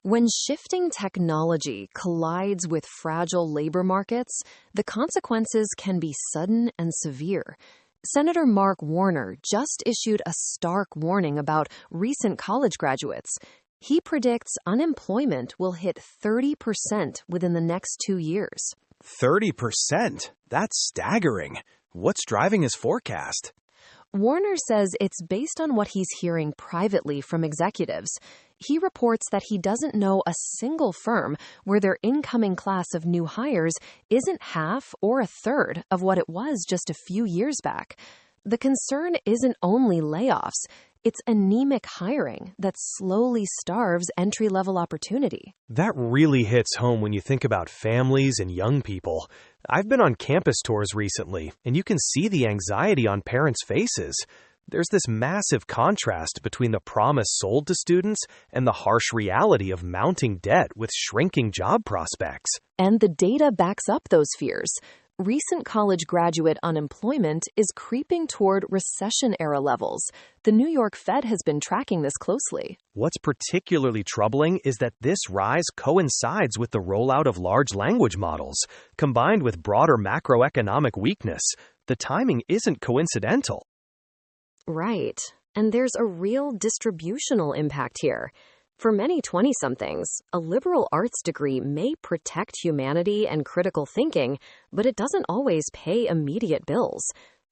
When shifting technology collides with fragile labor markets, the consequences can be sudden and severe. Senator Mark Warner just issued a stark warning about recent college graduates. He predicts unemployment will hit 30% within the next 2 years. 30%? That's staggering. What's driving his forecast? Warner says it's based on what he's hearing privately from executives. He reports that he doesn't know a single firm where their incoming class of new hires isn't half or a third of what it was just a few years back. The concern isn't only layoffs, it's anemic hiring that slowly starves entry-level opportunity. That really hits home when you think about families and young people. I've been on campus tours recently, and you can see the anxiety on parents' faces. There's this massive contrast between the promise sold to students and the harsh reality of mounting debt with shrinking job prospects. And the data backs up those fears. Recent college graduate unemployment is creeping toward recession-era levels. The New York Fed has been tracking this closely. What's particularly troubling is that this rise coincides with the rollout of large language models, combined with broader macroeconomic weakness. The timing isn't coincidental. Right. And there's a real distributional impact here. For many 20-somethings, a liberal arts degree may protect humanity and critical thinking, but it doesn't always pay immediate bills.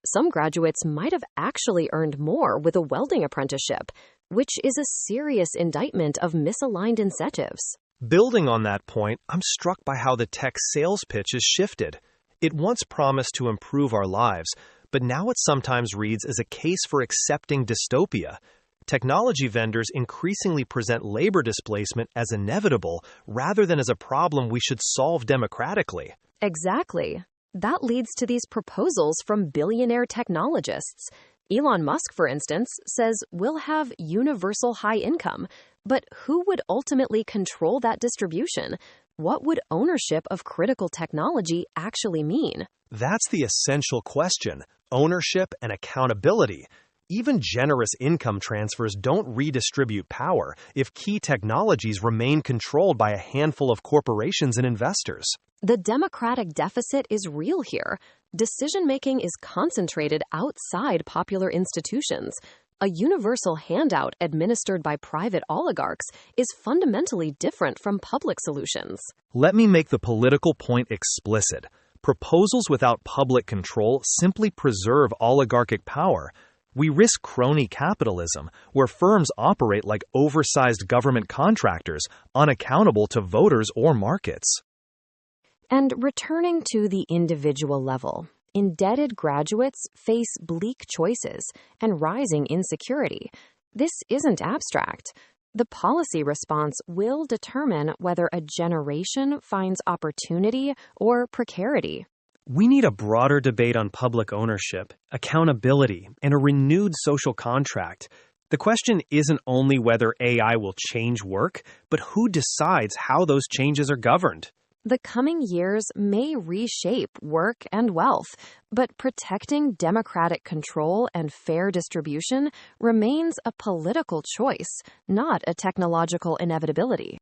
Some graduates might have actually earned more with a welding apprenticeship, which is a serious indictment of misaligned incentives. Building on that point, I'm struck by how the tech sales pitch has shifted. It once promised to improve our lives, but now it sometimes reads as a case for accepting dystopia. Technology vendors increasingly present labor displacement as inevitable rather than as a problem we should solve democratically. Exactly. That leads to these proposals from billionaire technologists. Elon Musk, for instance, says we'll have universal high income. But who would ultimately control that distribution? What would ownership of critical technology actually mean? That's the essential question: ownership and accountability. Even generous income transfers don't redistribute power if key technologies remain controlled by a handful of corporations and investors. The democratic deficit is real here. Decision-making is concentrated outside popular institutions. A universal handout administered by private oligarchs is fundamentally different from public solutions. Let me make the political point explicit. Proposals without public control simply preserve oligarchic power. We risk crony capitalism, where firms operate like oversized government contractors, unaccountable to voters or markets. And returning to the individual level, indebted graduates face bleak choices and rising insecurity. This isn't abstract. The policy response will determine whether a generation finds opportunity or precarity. We need a broader debate on public ownership, accountability, and a renewed social contract. The question isn't only whether AI will change work, but who decides how those changes are governed. The coming years may reshape work and wealth, but protecting democratic control and fair distribution remains a political choice, not a technological inevitability.